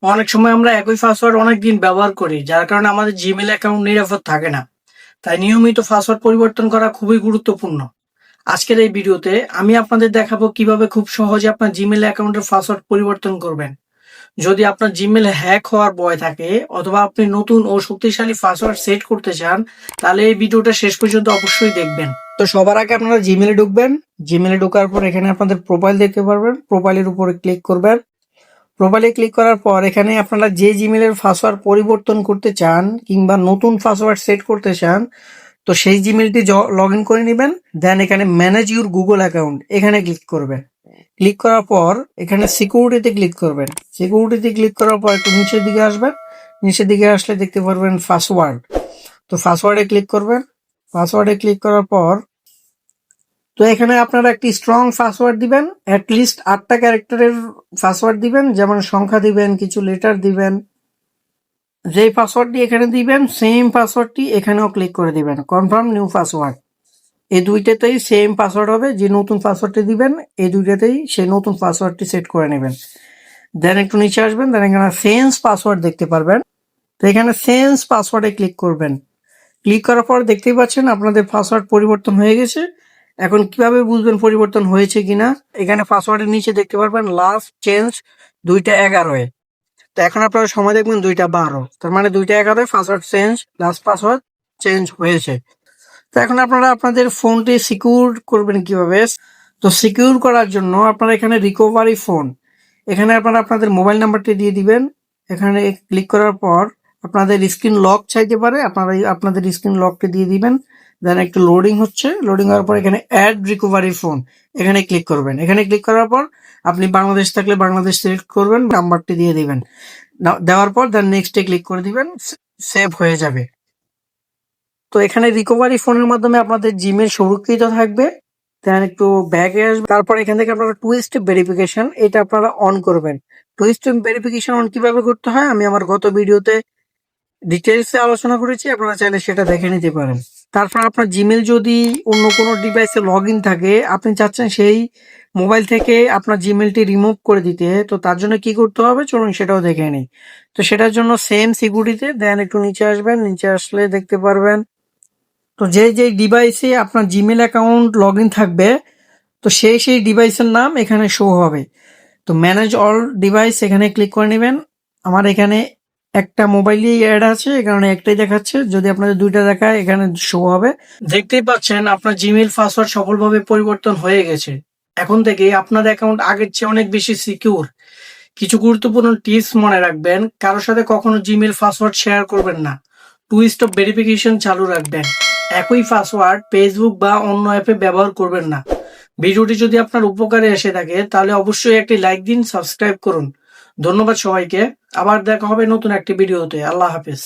অনেক সময় আমরা একই পাসওয়ার্ড অনেকদিন ব্যবহার করি, যার কারণে আমাদের জিমেইল অ্যাকাউন্ট নিরাপদ থাকে না। তাই নিয়মিত পাসওয়ার্ড পরিবর্তন করা খুবই গুরুত্বপূর্ণ। আজকের এই ভিডিওতে আমি আপনাদের দেখাবো কিভাবে খুব সহজে আপনার জিমেইল অ্যাকাউন্টের পাসওয়ার্ড পরিবর্তন করবেন। যদি আপনার জিমেইল হ্যাক হওয়ার ভয় থাকে অথবা আপনি নতুন ও শক্তিশালী পাসওয়ার্ড সেট করতে চান, তাহলে এই ভিডিওটা শেষ পর্যন্ত অবশ্যই দেখবেন। তো সবার আগে আপনারা জিমেইলে ঢুকবেন। জিমেইলে ঢোকার পর এখানে আপনাদের প্রোফাইল দেখতে পারবেন। প্রোফাইলের উপরে ক্লিক করবেন। প্রোফাইলে ক্লিক করার পর এখানে আপনারা যে জিমেইলের পাসওয়ার্ড পরিবর্তন করতে চান কিংবা নতুন পাসওয়ার্ড সেট করতে চান, তো সেই জিমেইলটি লগ ইন করে নেবেন। দেন এখানে ম্যানেজ ইউর গুগল অ্যাকাউন্ট এখানে ক্লিক করবেন। ক্লিক করার পর এখানে সিকিউরিটিতে ক্লিক করবেন। সিকিউরিটিতে ক্লিক করার পর একটু নিচের দিকে আসবেন। নিচের দিকে আসলে দেখতে পারবেন পাসওয়ার্ড। তো পাসওয়ার্ডে ক্লিক করবেন। পাসওয়ার্ডে ক্লিক করার পর তো এখানে আপনারা একটি স্ট্রং পাসওয়ার্ড দিবেন। অ্যাটলিস্ট 8টা ক্যারেক্টারের পাসওয়ার্ড দিবেন, যেমন সংখ্যা দিবেন, কিছু লেটার দিবেন। যেই পাসওয়ার্ডটি এখানে দিবেন সেম পাসওয়ার্ডটি এখানেও ক্লিক করে দিবেন, কনফার্ম নিউ পাসওয়ার্ড। এই দুইটাতেই সেম পাসওয়ার্ড হবে। যে নতুন পাসওয়ার্ডটি দিবেন এই দুইটাতেই সেই নতুন পাসওয়ার্ডটি সেট করে নেবেন। দেন একটু নিচে আসবেন। দেন এখানে চেঞ্জ পাসওয়ার্ড দেখতে পারবেন। তো এখানে চেঞ্জ পাসওয়ার্ডে ক্লিক করবেন। ক্লিক করার পর দেখতেই পাচ্ছেন আপনাদের পাসওয়ার্ড পরিবর্তন হয়ে গেছে। এখন কিভাবে বুঝবেন পরিবর্তন হয়েছে কিনা? এখানে পাসওয়ার্ডের নিচে দেখতে পারবেন লাস্ট চেঞ্জ 2টা 11-এ। তো এখন আপনারা সময় দেখবেন 2টা 12। তার মানে 2টা 11-এ password change, last password change হয়েছে। তো এখন আপনারা আপনাদের ফোনটি সিকিউর করবেন কিভাবে? তো সিকিউর করার জন্য আপনারা এখানে রিকভারি ফোন, এখানে আপনারা আপনাদের মোবাইল নাম্বারটি দিয়ে দিবেন। এখানে ক্লিক করার পর আপনাদের স্ক্রিন লক চাইতে পারে, আপনারা আপনাদের স্ক্রিন লকটি দিয়ে দিবেন। দেন একটু লোডিং হচ্ছে। লোডিং হওয়ার পর এখানে অ্যাড রিকভারি ফোন এখানে ক্লিক করবেন। এখানে ক্লিক করার পর আপনি বাংলাদেশ থাকলে বাংলাদেশ সিলেক্ট করবেন, নাম্বারটি দিয়ে দিবেন। দেওয়ার পর দেন নেক্সটে ক্লিক করে দিবেন, সেভ হয়ে যাবে। তো এখানে রিকভারি ফোনের মাধ্যমে আপনাদের জিমেইল সুরক্ষিত থাকবে। দেন একটু ব্যাকে আসবে। তারপর এখান থেকে আপনারা 2 স্টেপ ভেরিফিকেশন এটা আপনারা অন করবেন। 2 স্টেপ ভেরিফিকেশন অন কিভাবে করতে হয় আমি আমার গত ভিডিওতে ডিটেলসে আলোচনা করেছি, আপনারা চাইলে সেটা দেখে নিতে পারেন। তারপর আপনার জিমেইল যদি অন্য কোনো ডিভাইসে লগ ইন থাকে, আপনি চাচ্ছেন সেই মোবাইল থেকে আপনার জিমেইলটি রিমুভ করে দিতে, তো তার জন্য কি করতে হবে চলুন সেটাও দেখে নিই। তো সেটার জন্য সেম সিকিউরিটিতে দেন একটু নিচে আসবেন। নিচে আসলে দেখতে পারবেন তো যেই ডিভাইসে আপনার জিমেইল অ্যাকাউন্ট লগ ইন থাকবে, তো সেই ডিভাইসের নাম এখানে শো হবে। তো ম্যানেজ অল ডিভাইস এখানে ক্লিক করে নেবেন। আমার এখানে একটা মোবাইলই অ্যাড আছে, এই কারণে একটাই দেখাচ্ছে। যদি আপনাদের 2টা দেখায় এখানে শো হবে। দেখতেই পাচ্ছেন আপনার জিমেইল পাসওয়ার্ড সফলভাবে পরিবর্তন হয়ে গেছে। এখন থেকে আপনার অ্যাকাউন্ট আগের চেয়ে অনেক বেশি সিকিউর। কিছু গুরুত্বপূর্ণ টিপস মনে রাখবেন, কারোর সাথে কখনো জিমেইল পাসওয়ার্ড শেয়ার করবেন না। 2 স্টেপ ভেরিফিকেশন চালু রাখবেন। একই পাসওয়ার্ড ফেসবুক বা অন্য অ্যাপে ব্যবহার করবেন না। ভিডিওটি যদি আপনার উপকারে এসে থাকে তাহলে অবশ্যই একটি লাইক দিন, সাবস্ক্রাইব করুন। ধন্যবাদ সবাইকে। আবার দেখা হবে নতুন একটি ভিডিওতে। আল্লাহ হাফেজ।